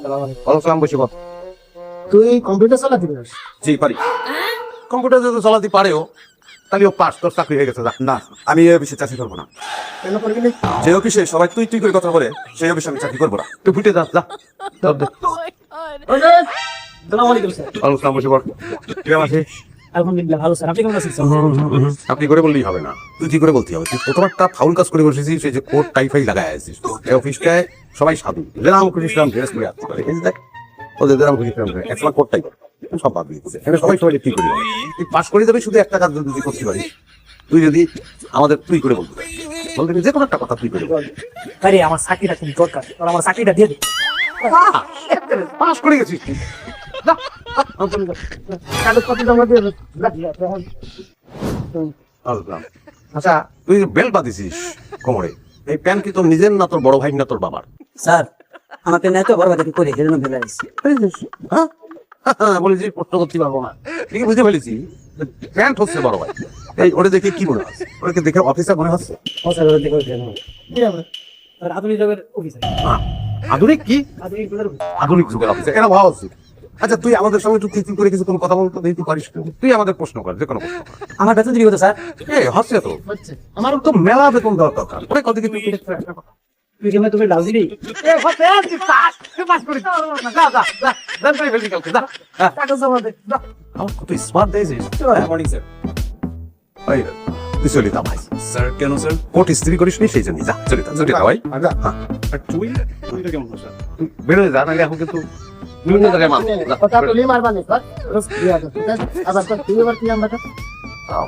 ওয়ালাইকুম বসে বল। তুই কম্পিউটার চালাতে পারিস? জি পারি। কম্পিউটার যদি চালাতে পারেও তাহলে ও পাস, তোর চাকরি হয়ে গেছে। না, আমি এই অফিসে চাকরি করবো না। কেন করবি না? যে অফিসে সবাই তুই তুই করে কথা বলে সেই অফিসে আমি চাকরি করবো না। তুই ফুটে যা যা। আসসালামু আলাইকুম স্যার। ওয়ালাইকুম বসে বল। কেমন আছিস? আলহামদুলিল্লাহ ভালো স্যার, আপনি কেমন আছেন স্যার? আপনি করে বললেই হবে না, তুই কি করে বলতে হবে। তুই প্রথম একটা ফাউল কাজ করে বসেছিস, সেই যে কোট টাইফাই লাগাই আছিস। এই অফিসটায় সবাই সাধু, যেরাম খুশিলাম ড্রেস করে আসতে পারে। এই যে দেখ ওদের যেরাম খুশিলাম একসময় কোট টাই সব বাদ দিয়ে দিচ্ছে। এখানে সবাই সবাই ঠিক করে দেবে। তুই পাস করে যাবে, শুধু একটা কাজ যদি করতে পারিস, তুই যদি আমাদের তুই করে বলতে পারিস, বলতে যে কোনো একটা কথা তুই করে বল। আরে আমার চাকরিটা খুব দরকার, আর আমার চাকরিটা দিয়ে দে। পাস করে গেছিস তুই। যা, কাগজপত্র জমা দিয়ে দে। আচ্ছা, তুই বেল্ট বাঁধিছিস কোমরে, এই প্যান্ট কি তোর নিজের না তোর বড় ভাই না তোর বাবার? স্যার আমার পেন এত বড় বাড়ি করে সেজন্য ফেলে আসছি। হ্যাঁ বলেছি প্রশ্ন করতে পারবো না, ঠিকই বুঝে ফেলেছি। প্যান্ট হচ্ছে বড় ভাই। এই ওটা দেখে কি মনে হচ্ছে? ওটাকে দেখে অফিসার মনে হচ্ছে? আধুনিক যুগের অফিসার। আধুনিক কি? আধুনিক যুগের আধুনিক যুগের অফিসার, এরা ভালো আছে। আচ্ছা, তুই আমাদের সঙ্গে একটু তুই করে কিছু কোনো কথা বলতে দেখি, তুই পারিস? তুই আমাদের প্রশ্ন কর, যে কোনো প্রশ্ন কর। আমার বেতন দিবি কত স্যার? হচ্ছে তো হচ্ছে। আমার তো মেলা বেতন দেওয়ার দরকার। ওরে কত কি তুই তুই কেমন তুমি ডাল দিবি? কাগজ জমা দে। তুই স্মার্ট দিয়েছিস। Morning sir. তুই চলে যা ভাই। স্যার কেন স্যার? কোট ইস্ত্রি করিস নি সেই জন্য যা, চলে যা ভাই। হ্যাঁ, আর টুইটা কেমন হয় স্যার? তুই বেরোয় যা, নাহলে এখন কিন্তু বিভিন্ন জায়গায় মারবো। যা, কথা বেরো। তুলি মারবা না স্যার। আবার তুই এবার কি আমরা যাও।